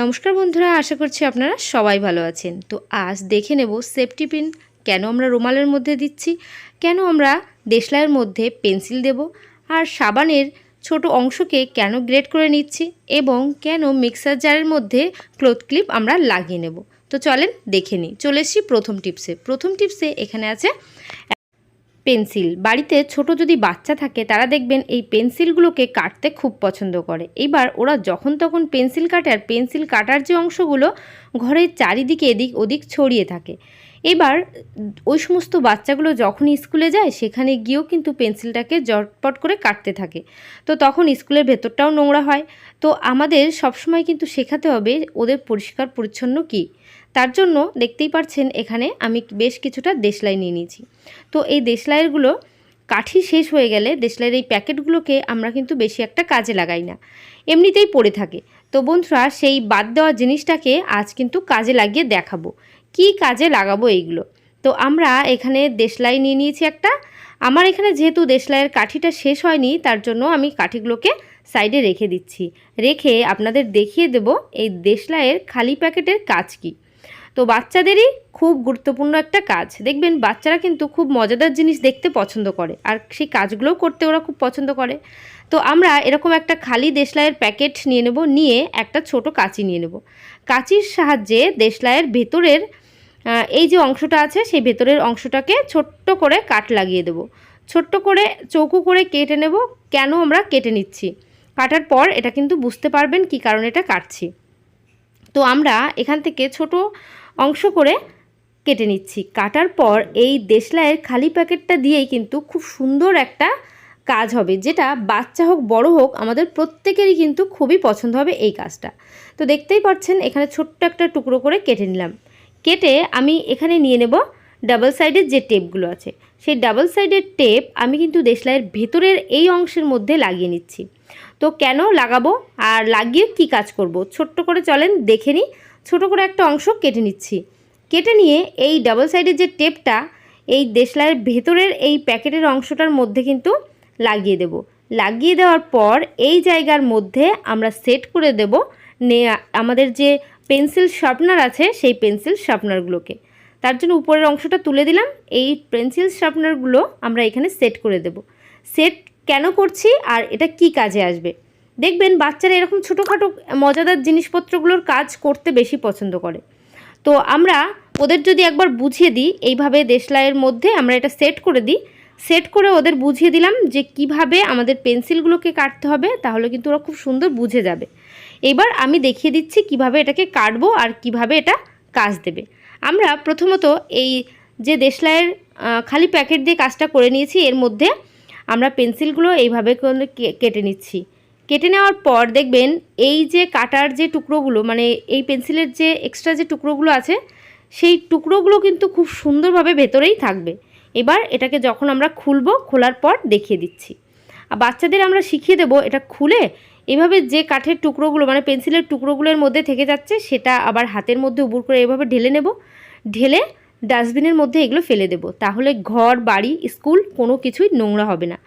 নমস্কার বন্ধুরা, আশা করছি আপনারা সবাই ভালো আছেন। তো আজ দেখে নেব সেফটি পিন কেন আমরা রুমালের মধ্যে দিচ্ছি, কেন আমরা দেশলাইয়ের মধ্যে পেন্সিল দেব, আর সাবানের ছোট অংশকে কেন গ্রেড করে নিচ্ছি এবং কেন মিক্সার জারের মধ্যে ক্লথ ক্লিপ আমরা লাগিয়ে নেব। তো চলেন দেখে নিই। চলে এসেছি প্রথম টিপসে এখানে আছে পেন্সিল। বাড়িতে ছোট যদি বাচ্চা থাকে তারা দেখবেন এই পেন্সিলগুলোকে কাটতে খুব পছন্দ করে। এইবার ওরা যখন তখন পেন্সিল কাটে, আর পেন্সিল কাটার যে অংশগুলো ঘরের চারিদিকে এদিক ওদিক ছড়িয়ে থাকে। এবার ওই সমস্ত বাচ্চাগুলো যখন স্কুলে যায় সেখানে গিয়েও কিন্তু পেন্সিলটাকে জটপট করে কাটতে থাকে। তো তখন স্কুলের ভেতরটাও নোংরা হয়। তো আমাদের সবসময় কিন্তু শেখাতে হবে ওদের পরিষ্কার পরিচ্ছন্ন কী। তার জন্য দেখতেই পাচ্ছেন এখানে আমি বেশ কিছুটা দেশলাই নিয়ে নিয়েছি। তো এই দেশলাইয়েরগুলো কাঠি শেষ হয়ে গেলে দেশলাইয়ের এই প্যাকেটগুলোকে আমরা কিন্তু বেশি একটা কাজে লাগাই না, এমনিতেই পড়ে থাকে। তো বন্ধুরা, সেই বাদ দেওয়া জিনিসটাকে আজ কিন্তু কাজে লাগিয়ে দেখাবো কি কাজে লাগাবো এইগুলো। তো আমরা এখানে দেশলাই নিয়ে নিয়েছি একটা। আমার এখানে যেহেতু দেশলাইয়ের কাঠিটা শেষ হয়নি তার জন্য আমি কাঠিগুলোকে সাইডে রেখে দিচ্ছি। রেখে আপনাদের দেখিয়ে দেব এই দেশলাইয়ের খালি প্যাকেটের কাজ কী। তো বাচ্চাদেরই খুব গুরুত্বপূর্ণ একটা কাজ। দেখবেন বাচ্চারা কিন্তু খুব মজাদার জিনিস দেখতে পছন্দ করে, আর সেই কাজগুলোও করতে ওরা খুব পছন্দ করে। তো আমরা এরকম একটা খালি দেশলাইয়ের প্যাকেট নিয়ে নেব, নিয়ে একটা ছোট কাঁচি নিয়ে নেব। কাঁচির সাহায্যে দেশলাইয়ের ভেতরের এই যে অংশটা আছে সেই ভেতরের অংশটাকে ছোট্ট করে কাট লাগিয়ে দেব। ছোট্ট করে চৌকো করে কেটে নেব। কেন আমরা কেটে নিচ্ছি, কাটার পর এটা কিন্তু বুঝতে পারবেন কী কারণে এটা কাটছি। তো আমরা এখান থেকে ছোট অংশ করে কেটে নিচ্ছি। কাটার পর এই দেশলাইয়ের খালি প্যাকেটটা দিয়েই কিন্তু খুব সুন্দর একটা কাজ হবে, যেটা বাচ্চা হোক বড় হোক আমাদের প্রত্যেকেরই কিন্তু খুবই পছন্দ হবে এই কাজটা। তো দেখতেই পাচ্ছেন এখানে ছোট্ট একটা টুকরো করে কেটে নিলাম। কেটে আমি এখানে নিয়ে নেব ডাবল সাইডের যে টেপগুলো আছে, সেই ডাবল সাইডের টেপ আমি কিন্তু দেশলাইয়ের ভেতরের এই অংশের মধ্যে লাগিয়ে নিচ্ছি। তো কেন লাগাবো আর লাগিয়ে কি কাজ করব, ছোট্ট করে চলেন দেখে নিই। ছোটো করে একটা অংশ কেটে নিচ্ছি। কেটে নিয়ে এই ডাবল সাইডের যে টেপটা এই দেশলাইয়ের ভেতরের এই প্যাকেটের অংশটার মধ্যে কিন্তু লাগিয়ে দেব। লাগিয়ে দেওয়ার পর এই জায়গার মধ্যে আমরা সেট করে দেব আমাদের যে পেন্সিল শার্পনার আছে সেই পেন্সিল শার্পনারগুলোকে। তার জন্য উপরের অংশটা তুলে দিলাম। এই পেন্সিল শার্পনারগুলো আমরা এখানে সেট করে দেব। সেট কেন করছি আর এটা কি কাজে আসবে, দেখবেন বাচ্চারা এরকম ছোটোখাটো মজাদার জিনিসপত্রগুলোর কাজ করতে বেশি পছন্দ করে। তো আমরা ওদের যদি একবার বুঝিয়ে দিই এইভাবে দেশলাইয়ের মধ্যে আমরা এটা সেট করে দিই, সেট করে ওদের বুঝিয়ে দিলাম যে কিভাবে আমাদের পেন্সিলগুলোকে কাটতে হবে, তাহলে কিন্তু ওরা খুব সুন্দর বুঝে যাবে। এবার আমি দেখিয়ে দিচ্ছি কিভাবে এটাকে কাটবো আর কিভাবে এটা কাজ দেবে। আমরা প্রথমত এই যে দেশলাইয়ের খালি প্যাকেট দিয়ে কাজটা করে নিয়েছি, এর মধ্যে আমরা পেন্সিলগুলো এইভাবে কেটে নিচ্ছি। কেটে নেওয়ার পর দেখবেন এই যে কাটার যে টুকরোগুলো, মানে এই পেন্সিলের যে এক্সট্রা যে টুকরোগুলো আছে সেই টুকরোগুলো কিন্তু খুব সুন্দরভাবে ভেতরেই থাকবে। এবার এটাকে যখন আমরা খুলবো, খোলার পর দেখিয়ে দিচ্ছি। আর বাচ্চাদের আমরা শিখিয়ে দেবো এটা খুলে এভাবে যে কাঠের টুকরোগুলো মানে পেন্সিলের টুকরোগুলোর মধ্যে থেকে যাচ্ছে সেটা আবার হাতের মধ্যে উবুর করে এভাবে ঢেলে নেব। ঢেলে ডাস্টবিনের মধ্যে এগুলো ফেলে দেব। তাহলে ঘর, বাড়ি, স্কুল কোনো কিছুই নোংরা হবে না।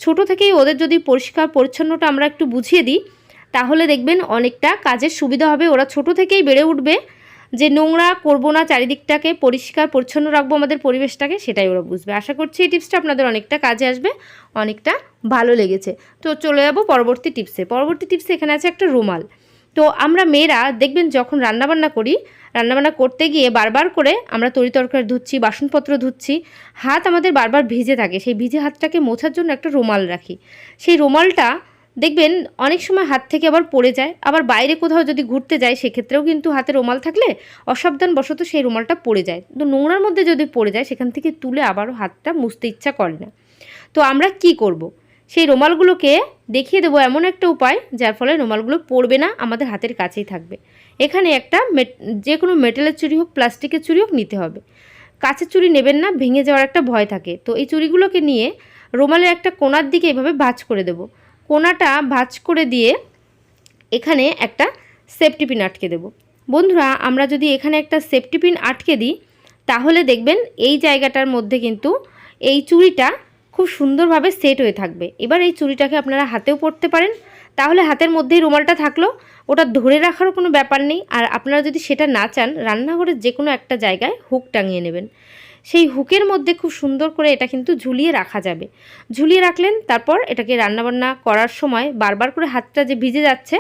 ছোট থেকেই ওদের যদি পরিষ্কার পরিচ্ছন্নটা আমরা একটু বুঝিয়ে দিই তাহলে দেখবেন অনেকটা কাজের সুবিধা হবে। ওরা ছোট থেকেই বেড়ে উঠবে যে নোংরা করব না, চারিদিকটাকে পরিষ্কার পরিচ্ছন্ন রাখবো, আমাদের পরিবেশটাকে, সেটাই ওরা বুঝবে। আশা করছি এই টিপসটা আপনাদের অনেকটা কাজে আসবে, অনেকটা ভালো লেগেছে। তো চলে যাব পরবর্তী টিপসে। এখানে আছে একটা রুমাল। তো আমরা মেয়েরা দেখবেন যখন রান্নাবান্না করতে গিয়ে বারবার করে আমরা তরিতরকারি ধুচ্ছি, বাসনপত্র ধুচ্ছি, হাত আমাদের বারবার ভিজে থাকে। সেই ভিজে হাতটাকে মোছার জন্য একটা রুমাল রাখি। সেই রুমালটা দেখবেন অনেক সময় হাত থেকে আবার পড়ে যায়, আবার বাইরে কোথাও যদি ঘুরতে যায় সেক্ষেত্রেও কিন্তু হাতে রুমাল থাকলে অসাবধানবশত সেই রুমালটা পড়ে যায়। তো নোংরার মধ্যে যদি পড়ে যায় সেখান থেকে তুলে আবারও হাতটা মুছতে ইচ্ছা করে না। তো আমরা কি করব, সেই রুমালগুলোকে দেখিয়ে দেবো এমন একটা উপায় যার ফলে রুমালগুলো পড়বে না, আমাদের হাতের কাছেই থাকবে। এখানে একটা যে কোনো মেটালের চুড়ি হোক, প্লাস্টিকের চুড়ি হোক নিতে হবে। কাঁচের চুড়ি নেবেন না, ভেঙে যাওয়ার একটা ভয় থাকে। তো এই চুড়িগুলোকে নিয়ে রুমালের একটা কোণার দিকে এভাবে ভাঁজ করে দেব। কোণাটা ভাঁজ করে দিয়ে এখানে একটা সেফটি পিন আটকে দেব। বন্ধুরা, আমরা যদি এখানে একটা সেফটি পিন আটকে দিই তাহলে দেখবেন এই জায়গাটার মধ্যে কিন্তু এই চুড়িটা খুব সুন্দরভাবে সেট হয়ে থাকবে। এবার এই চুড়িটাকে আপনারা হাতেও পরতে পারেন, তাহলে হাতের মধ্যেই রুমালটা থাকলো, ওটা ধরে রাখারও কোনো ব্যাপার নেই। আর আপনারা যদি সেটা না চান, রান্নাঘরের যে কোনো একটা জায়গায় হুক টাঙিয়ে নেবেন। সেই হুকের মধ্যে খুব সুন্দর করে এটা কিন্তু ঝুলিয়ে রাখা যাবে। ঝুলিয়ে রাখলেন, তারপর এটাকে রান্নাবান্না করার সময় বারবার করে হাতটা যে ভিজে যাচ্ছে,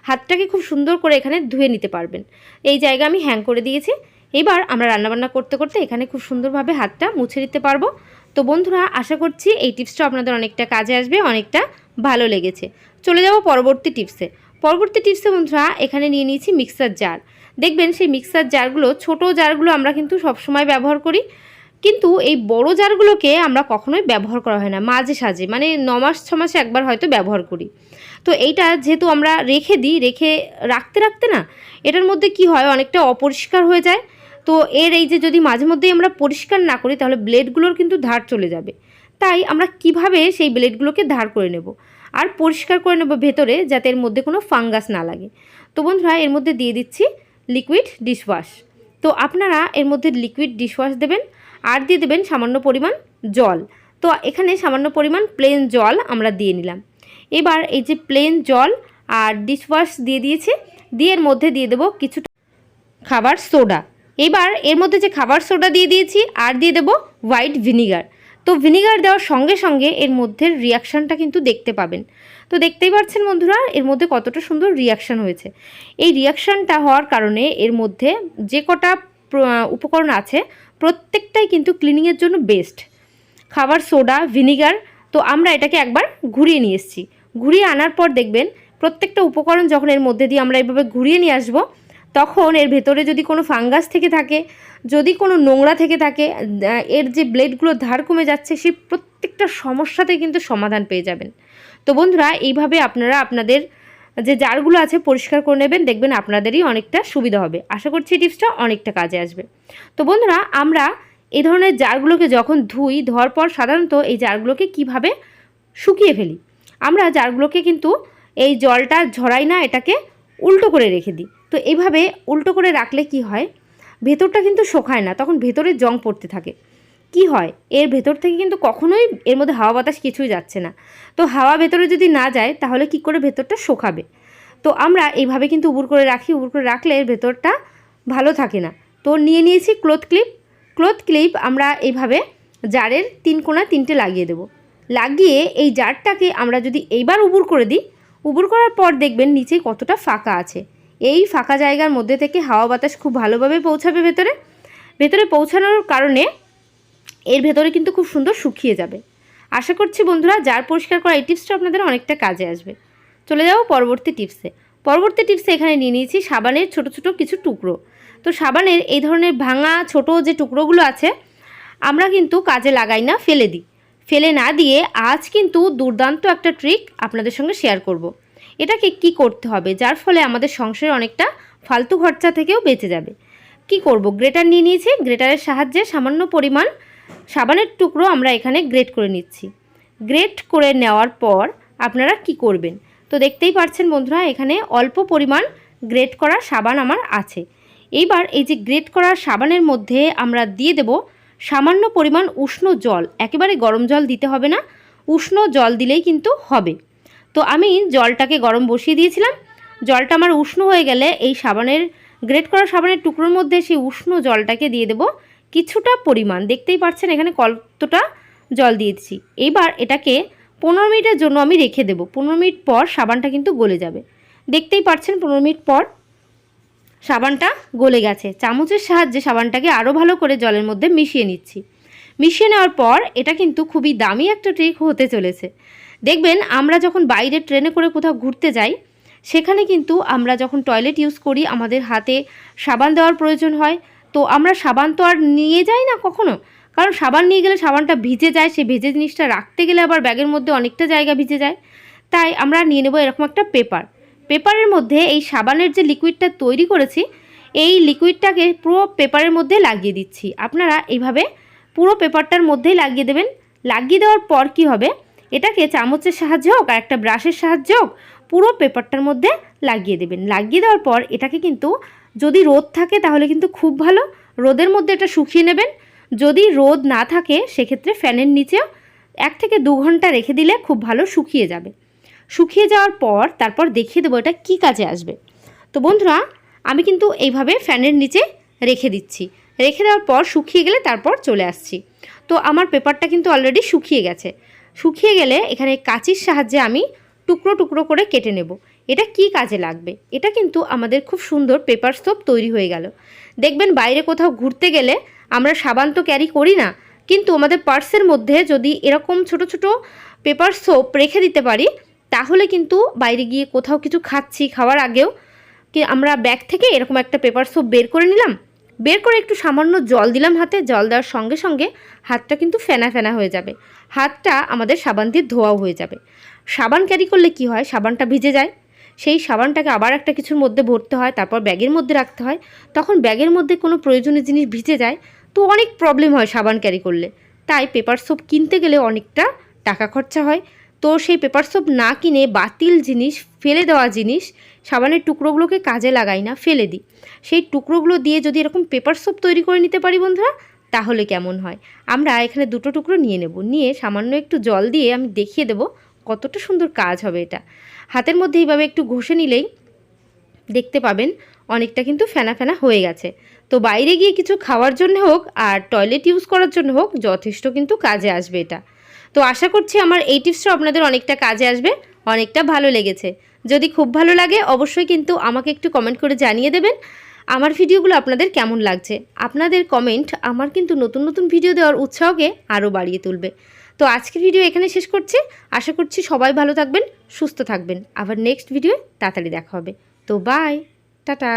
হাতটাকে খুব সুন্দর করে এখানে ধুয়ে নিতে পারবেন। এই জায়গা আমি হ্যাং করে দিয়েছি। এবার আমরা রান্নাবান্না করতে করতে এখানে খুব সুন্দরভাবে হাতটা মুছে নিতে পারবো। তো বন্ধুরা, আশা করছি এই টিপসটা আপনাদের অনেকটা কাজে আসবে, অনেকটা ভালো লেগেছে। চলে যাব পরবর্তী টিপসে। বন্ধুরা, এখানে নিয়ে নিয়েছি মিক্সার জার। দেখবেন সেই মিক্সার জারগুলো, ছোট জারগুলো আমরা কিন্তু সবসময় ব্যবহার করি, কিন্তু এই বড় জারগুলোকে আমরা কখনোই ব্যবহার করা হয় না, মাঝে সাঝে, মানে 9 মাস 6 মাসে একবার হয়তো ব্যবহার করি। তো এইটা যেহেতু আমরা রেখে দিই, রাখতে রাখতে না এটার মধ্যে কি হয়, অনেকটা অপরিষ্কার হয়ে যায়। তো এই যে যদি মাঝে মধ্যেই আমরা পরিষ্কার না করি, তাহলে ব্লেডগুলোর কিন্তু ধার চলে যাবে। তাই আমরা কিভাবে সেই ব্লেডগুলোকে ধার করে নেব আর পরিষ্কার করে নেব ভেতরে, যাতে এর মধ্যে কোনো ফাঙ্গাস না লাগে। তো বন্ধুরা, এর মধ্যে দিয়ে দিচ্ছি লিকুইড ডিশওয়াশ। তো আপনারা এর মধ্যে লিকুইড ডিশওয়াশ দেবেন, আর দিয়ে দেবেন সামান্য পরিমাণ জল। তো এখানে সামান্য পরিমাণ প্লেন জল আমরা দিয়ে নিলাম। এবার এই যে প্লেন জল আর ডিশওয়াশ দিয়ে দিয়েছি, দিয়ে এর মধ্যে দিয়ে দেবো কিছুটা খাবার সোডা। এবার এর মধ্যে যে খাবার সোডা দিয়ে দিয়েছি, আর দিয়ে দেবো হোয়াইট ভিনিগার। তো ভিনিগার দেওয়ার সঙ্গে সঙ্গে এর মধ্যে রিয়াকশানটা কিন্তু দেখতে পাবেন। তো দেখতেই পাচ্ছেন বন্ধুরা, এর মধ্যে কতটা সুন্দর রিয়াকশান হয়েছে। এই রিয়াকশানটা হওয়ার কারণে এর মধ্যে যে কটা উপকরণ আছে প্রত্যেকটাই কিন্তু ক্লিনিংয়ের জন্য বেস্ট। খাবার সোডা, ভিনিগার। তো আমরা এটাকে একবার ঘুরিয়ে নিয়ে এসেছি। ঘুরিয়ে আনার পর দেখবেন প্রত্যেকটা উপকরণ যখন এর মধ্যে দিয়ে আমরা এইভাবে ঘুরিয়ে নিয়ে আসবো, তখন এর ভেতরে যদি কোনো ফাঙ্গাস থেকে থাকে, যদি কোনো নোংরা থেকে থাকে, এর যে ব্লেডগুলো ধার কমে যাচ্ছে, সেই প্রত্যেকটা সমস্যাতে কিন্তু সমাধান পেয়ে যাবেন। তো বন্ধুরা, এইভাবে আপনারা আপনাদের যে জারগুলো আছে পরিষ্কার করে নেবেন, দেখবেন আপনাদেরই অনেকটা সুবিধা হবে। আশা করছি এই টিপসটা অনেকটা কাজে আসবে। তো বন্ধুরা, আমরা এই ধরনের জারগুলোকে যখন ধোয়ার পর সাধারণত এই জারগুলোকে কিভাবে শুকিয়ে ফেলি। আমরা জারগুলোকে কিন্তু এই জলটা ঝরাই না, এটাকে উল্টো করে রেখে দিই। তো এইভাবে উল্টো করে রাখলে কি হয়, ভেতরটা কিন্তু শুকায় না, তখন ভেতরে জং পড়তে থাকে। কি হয়, এর ভেতর থেকে কিন্তু কখনোই এর মধ্যে হাওয়া বাতাস কিছুই যাচ্ছে না। তো হাওয়া ভেতরে যদি না যায়, তাহলে কি করে ভেতরটা শুকাবে। তো আমরা এইভাবে কিন্তু উবুর করে রাখি, উবুর করে রাখলে এর ভেতরটা ভালো থাকে না। তো নিয়ে নিয়েছি ক্লথ ক্লিপ। আমরা এইভাবে জারের 3 কোণা 3টে লাগিয়ে দেব। লাগিয়ে এই জারটাকে আমরা যদি এইবার উবুর করে দিই, উবুর করার পর দেখবেন নিচে কতটা ফাঁকা আছে। এই ফাঁকা জায়গার মধ্যে থেকে হাওয়া বাতাস খুব ভালোভাবে পৌঁছাবে ভেতরে পৌঁছানোর কারণে এর ভেতরে কিন্তু খুব সুন্দর শুকিয়ে যাবে। আশা করছি বন্ধুরা, জার পরিষ্কার করা এই টিপসটা আপনাদের অনেকটা কাজে আসবে। চলে যাব পরবর্তী টিপসে। এখানে নিয়ে নিয়েছি সাবানের ছোট ছোট কিছু টুকরো। তো সাবানের এই ধরনের ভাঙা ছোট যে টুকরোগুলো আছে, আমরা কিন্তু কাজে লাগাই না, ফেলে না দিয়ে আজ কিন্তু দুর্দান্ত একটা ট্রিক আপনাদের সঙ্গে শেয়ার করব। এটাকে কি করতে হবে, যার ফলে আমাদের সংসারে অনেকটা ফালতু খরচা থেকেও বেঁচে যাবে। কি করব, গ্রেটার নিয়ে নিয়েছি। গ্রেটারের সাহায্যে সামান্য পরিমাণ সাবানের টুকরো আমরা এখানে গ্রেট করে নিচ্ছি। গ্রেট করে নেওয়ার পর আপনারা কি করবেন, তো দেখতেই পাচ্ছেন বন্ধুরা, এখানে অল্প পরিমাণ গ্রেট করা সাবান আমার আছে। এইবার এই যে গ্রেট করা সাবানের মধ্যে আমরা দিয়ে দেব সামান্য পরিমাণ উষ্ণ জল। একেবারে গরম জল দিতে হবে না, উষ্ণ জল দিলেই কিন্তু হবে। তো আমি জলটাকে গরম বসিয়ে দিয়েছিলাম। জলটা আমার উষ্ণ হয়ে গেলে এই গ্রেট করা সাবানের টুকরোর মধ্যে সেই উষ্ণ জলটাকে দিয়ে দেব কিছুটা পরিমাণ। দেখতেই পাচ্ছেন এখানে কতটা জল দিয়েছি। এইবার এটাকে 15 মিনিটের জন্য আমি রেখে দেব। 15 মিনিট পর সাবানটা কিন্তু গলে যাবে। দেখতেই পাচ্ছেন 15 মিনিট পর সাবানটা গলে গেছে। চামচের সাহায্যে সাবানটাকে আরও ভালো করে জলের মধ্যে মিশিয়ে নিচ্ছি। মিশিয়ে নেওয়ার পর এটা কিন্তু খুবই দামি একটা ট্রিক হতে চলেছে। দেখবেন আমরা যখন বাইরে ট্রেনে করে কোথাও ঘুরতে যাই, সেখানে কিন্তু আমরা যখন টয়লেট ইউজ করি, আমাদের হাতে সাবান দেওয়ার প্রয়োজন হয়। তো আমরা সাবান তো আর নিয়ে যাই না কখনো, কারণ সাবান নিয়ে গেলে সাবানটা ভিজে যায়, সেই ভেজে জিনিসটা রাখতে গেলে আবার ব্যাগের মধ্যে অনেকটা জায়গা ভিজে যায়। তাই আমরা নিয়ে নেব এরকম একটা পেপারের মধ্যে এই সাবানের যে লিকুইডটা তৈরি করেছি, এই লিকুইডটাকে পুরো পেপারের মধ্যে লাগিয়ে দিচ্ছি। আপনারা এইভাবে পুরো পেপারটার মধ্যেই লাগিয়ে দেবেন। লাগিয়ে দেওয়ার পর কি হবে, এটাকে চামচের সাহায্যে হোক আর একটা ব্রাশের সাহায্যে হোক পুরো পেপারটার মধ্যে লাগিয়ে দেবেন। লাগিয়ে দেওয়ার পর এটাকে কিন্তু, যদি রোদ থাকে তাহলে কিন্তু খুব ভালো, রোদের মধ্যে এটা শুকিয়ে নেবেন। যদি রোদ না থাকে সেক্ষেত্রে ফ্যানের নিচেও 1 থেকে 2 ঘন্টা রেখে দিলে খুব ভালো শুকিয়ে যাবে। শুকিয়ে যাওয়ার পর তারপর দেখিয়ে দেবো এটা কী কাজে আসবে। তো বন্ধুরা, আমি কিন্তু এইভাবে ফ্যানের নিচে রেখে দিচ্ছি। রেখে দেওয়ার পর শুকিয়ে গেলে তারপর চলে আসছি। তো আমার পেপারটা কিন্তু অলরেডি শুকিয়ে গেছে। শুকিয়ে গেলে এখানে কাঁচির সাহায্যে আমি টুকরো টুকরো করে কেটে নেব। এটা কি কাজে লাগবে? এটা কিন্তু আমাদের খুব সুন্দর পেপার সোপ তৈরি হয়ে গেল। দেখবেন বাইরে কোথাও ঘুরতে গেলে আমরা সাবান তো ক্যারি করি না, কিন্তু আমাদের পার্সের মধ্যে যদি এরকম ছোট ছোট পেপার সোপ রেখে দিতে পারি, তাহলে কিন্তু বাইরে গিয়ে কোথাও কিছু খাচ্ছি, খাওয়ার আগেও কি আমরা ব্যাগ থেকে এরকম একটা পেপার সোপ বের করে নিলাম, বের করে একটু সামান্য জল দিলাম হাতে, জল দেওয়ার সঙ্গে সঙ্গে হাতটা কিন্তু ফেনা ফেনা হয়ে যাবে, হাতটা আমাদের সাবান দিয়ে ধোয়াও হয়ে যাবে। সাবান ক্যারি করলে কি হয়, সাবানটা ভিজে যায়, সেই সাবানটাকে আবার একটা কিছুর মধ্যে ভরতে হয়, তারপর ব্যাগের মধ্যে রাখতে হয়, তখন ব্যাগের মধ্যে কোনো প্রয়োজনীয় জিনিস ভিজে যায়, তো অনেক প্রবলেম হয় সাবান ক্যারি করলে। তাই পেপার সোপ কিনতে গেলে অনেকটা টাকা খরচা হয়। তো সেই পেপার সোপ না কিনে বাতিল জিনিস, ফেলে দেওয়া জিনিস, সাবানের টুকরোগুলোকে কাজে লাগাই না, ফেলে দিই। সেই টুকরোগুলো দিয়ে যদি এরকম পেপার সোপ তৈরি করে নিতে পারি বন্ধুরা, তাহলে কেমন হয়। আমরা এখানে 2টো টুকরো নিয়ে নেব, নিয়ে সামান্য একটু জল দিয়ে আমি দেখিয়ে দেবো কতটা সুন্দর কাজ হবে এটা। হাতের মধ্যে এইভাবে একটু ঘষে নিলেই দেখতে পাবেন অনেকটা কিন্তু ফেনা ফেনা হয়ে গেছে। তো বাইরে গিয়ে কিছু খাওয়ার জন্য হোক আর টয়লেট ইউজ করার জন্য হোক, যথেষ্ট কিন্তু কাজে আসবে এটা। তো আশা করছি আমার এই টিপসটা আপনাদের অনেকটা কাজে আসবে, অনেকটা ভালো লেগেছে। যদি খুব ভালো লাগে অবশ্যই কিন্তু আমাকে একটু কমেন্ট করে জানিয়ে দেবেন আমার ভিডিওগুলো আপনাদের কেমন লাগছে। আপনাদের কমেন্ট আমার কিন্তু নতুন নতুন ভিডিও দেওয়ার উৎসাহকে আরও বাড়িয়ে তুলবে। তো আজকের ভিডিও এখানে শেষ করছি। আশা করছি সবাই ভালো থাকবেন, সুস্থ থাকবেন। আবার নেক্সট ভিডিও তাড়াতাড়ি দেখা হবে। তো বাই, টাটা।